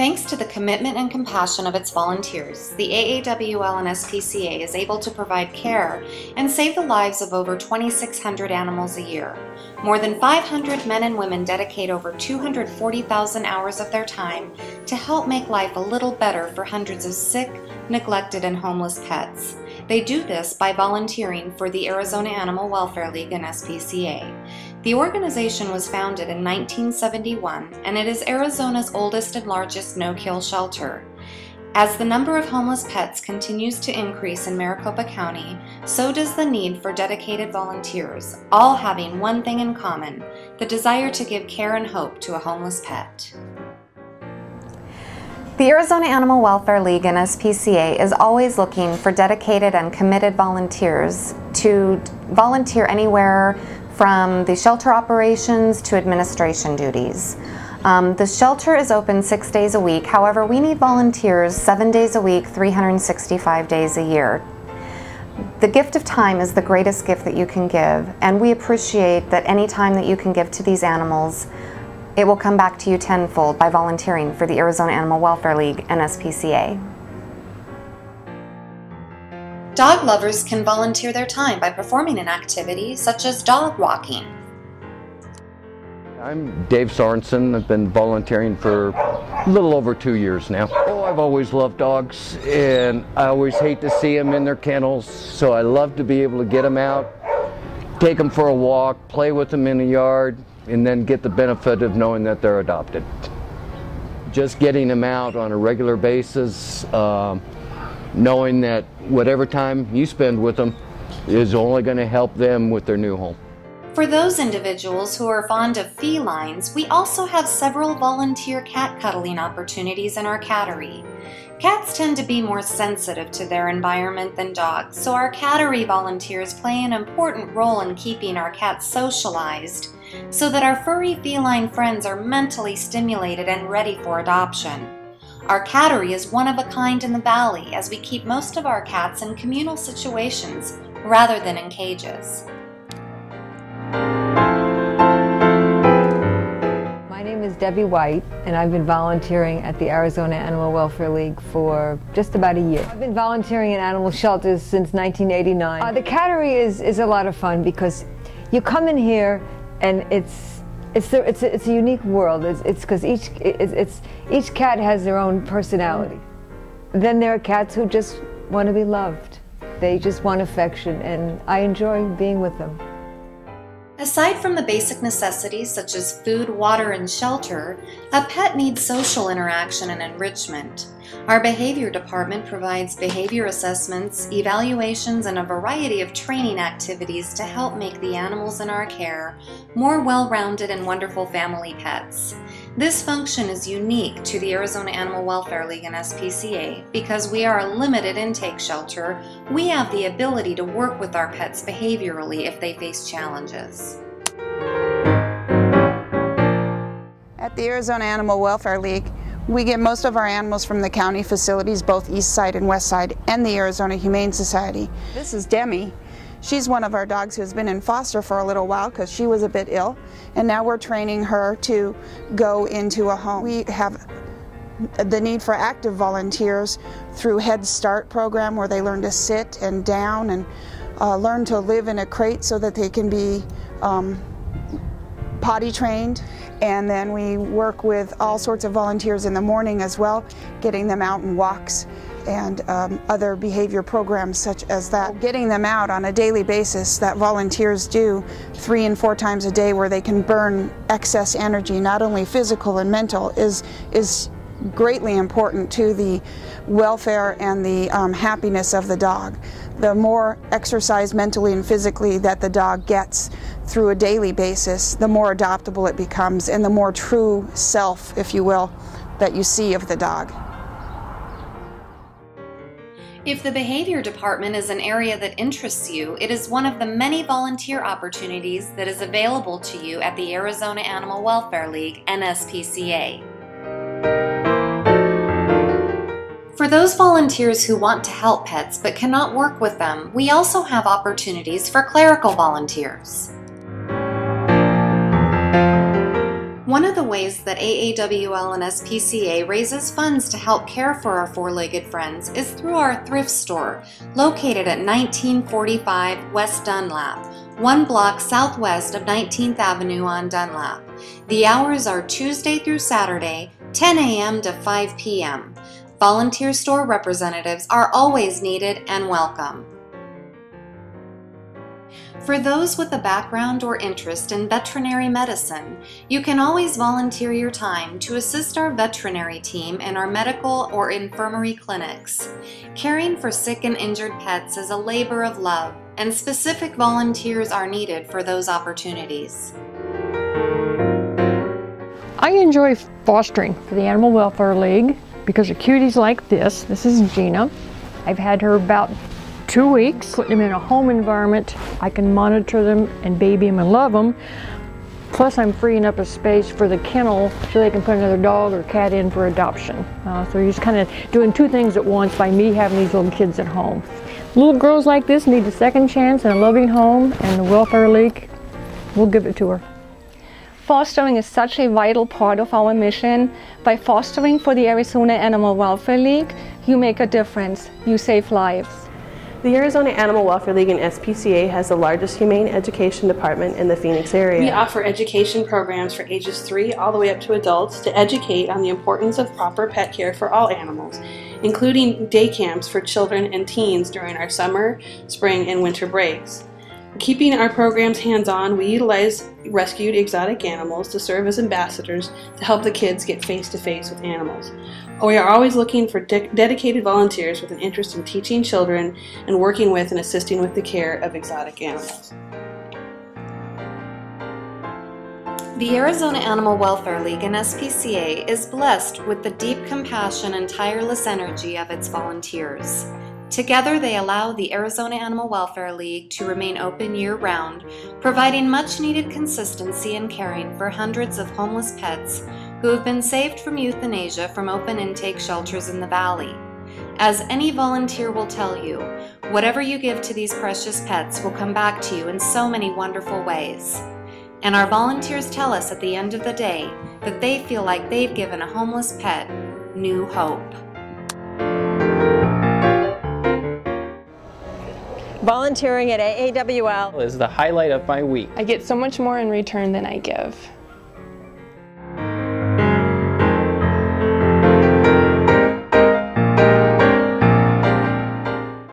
Thanks to the commitment and compassion of its volunteers, the AAWL and SPCA is able to provide care and save the lives of over 2,600 animals a year. More than 500 men and women dedicate over 240,000 hours of their time to help make life a little better for hundreds of sick, neglected, and homeless pets. They do this by volunteering for the Arizona Animal Welfare League and SPCA. The organization was founded in 1971, and it is Arizona's oldest and largest no-kill shelter. As the number of homeless pets continues to increase in Maricopa County, so does the need for dedicated volunteers, all having one thing in common: the desire to give care and hope to a homeless pet. The Arizona Animal Welfare League and SPCA is always looking for dedicated and committed volunteers to volunteer anywhere from the shelter operations to administration duties. The shelter is open 6 days a week. However, we need volunteers 7 days a week, 365 days a year. The gift of time is the greatest gift that you can give, and we appreciate that any time that you can give to these animals, it will come back to you tenfold by volunteering for the Arizona Animal Welfare League and SPCA. Dog lovers can volunteer their time by performing an activity such as dog walking. I'm Dave Sorensen. I've been volunteering for a little over 2 years now. Oh, I've always loved dogs, and I always hate to see them in their kennels, so I love to be able to get them out, take them for a walk, play with them in the yard, and then get the benefit of knowing that they're adopted. Just getting them out on a regular basis, knowing that whatever time you spend with them is only going to help them with their new home. For those individuals who are fond of felines, we also have several volunteer cat cuddling opportunities in our cattery. Cats tend to be more sensitive to their environment than dogs, so our cattery volunteers play an important role in keeping our cats socialized so that our furry feline friends are mentally stimulated and ready for adoption. Our cattery is one of a kind in the valley, as we keep most of our cats in communal situations rather than in cages. My name is Debbie White, and I've been volunteering at the Arizona Animal Welfare League for just about a year. I've been volunteering in animal shelters since 1989. The cattery is a lot of fun because you come in here and it's a unique world. It's because each cat has their own personality. Then there are cats who just want to be loved. They just want affection, and I enjoy being with them. Aside from the basic necessities such as food, water, and shelter, a pet needs social interaction and enrichment. Our behavior department provides behavior assessments, evaluations, and a variety of training activities to help make the animals in our care more well-rounded and wonderful family pets. This function is unique to the Arizona Animal Welfare League and SPCA because we are a limited intake shelter. We have the ability to work with our pets behaviorally if they face challenges. At the Arizona Animal Welfare League, we get most of our animals from the county facilities, both East Side and West Side, and the Arizona Humane Society. This is Demi. She's one of our dogs who's been in foster for a little while because she was a bit ill, and now we're training her to go into a home. We have the need for active volunteers through Head Start program, where they learn to sit and down and learn to live in a crate so that they can be potty trained. And then we work with all sorts of volunteers in the morning as well, getting them out in walks and other behavior programs such as that. Getting them out on a daily basis that volunteers do 3 and 4 times a day, where they can burn excess energy, not only physical and mental, is greatly important to the welfare and the happiness of the dog. The more exercise mentally and physically that the dog gets through a daily basis, the more adoptable it becomes and the more true self, if you will, that you see of the dog. If the behavior department is an area that interests you, it is one of the many volunteer opportunities that is available to you at the Arizona Animal Welfare League and SPCA. For those volunteers who want to help pets but cannot work with them, we also have opportunities for clerical volunteers. One of the ways that AAWL and SPCA raises funds to help care for our four-legged friends is through our thrift store, located at 1945 West Dunlap, 1 block southwest of 19th Avenue on Dunlap. The hours are Tuesday through Saturday, 10 a.m. to 5 p.m. Volunteer store representatives are always needed and welcome. For those with a background or interest in veterinary medicine, you can always volunteer your time to assist our veterinary team in our medical or infirmary clinics. Caring for sick and injured pets is a labor of love, and specific volunteers are needed for those opportunities. I enjoy fostering for the Animal Welfare League because of cuties like this. This is Gina. I've had her about 2 weeks, putting them in a home environment. I can monitor them and baby them and love them. Plus I'm freeing up a space for the kennel so they can put another dog or cat in for adoption. So you're just kind of doing two things at once by me having these little kids at home. Little girls like this need a second chance and a loving home, and the Welfare League will give it to her. Fostering is such a vital part of our mission. By fostering for the Arizona Animal Welfare League, you make a difference. You save lives. The Arizona Animal Welfare League and SPCA has the largest humane education department in the Phoenix area. We offer education programs for ages 3 all the way up to adults to educate on the importance of proper pet care for all animals, including day camps for children and teens during our summer, spring, and winter breaks. Keeping our programs hands-on, we utilize rescued exotic animals to serve as ambassadors to help the kids get face-to-face with animals. We are always looking for dedicated volunteers with an interest in teaching children and working with and assisting with the care of exotic animals. The Arizona Animal Welfare League and SPCA is blessed with the deep compassion and tireless energy of its volunteers. Together, they allow the Arizona Animal Welfare League to remain open year-round, providing much-needed consistency in caring for hundreds of homeless pets who have been saved from euthanasia from open intake shelters in the valley. As any volunteer will tell you, whatever you give to these precious pets will come back to you in so many wonderful ways. And our volunteers tell us at the end of the day that they feel like they've given a homeless pet new hope. Volunteering at AAWL is the highlight of my week. I get so much more in return than I give.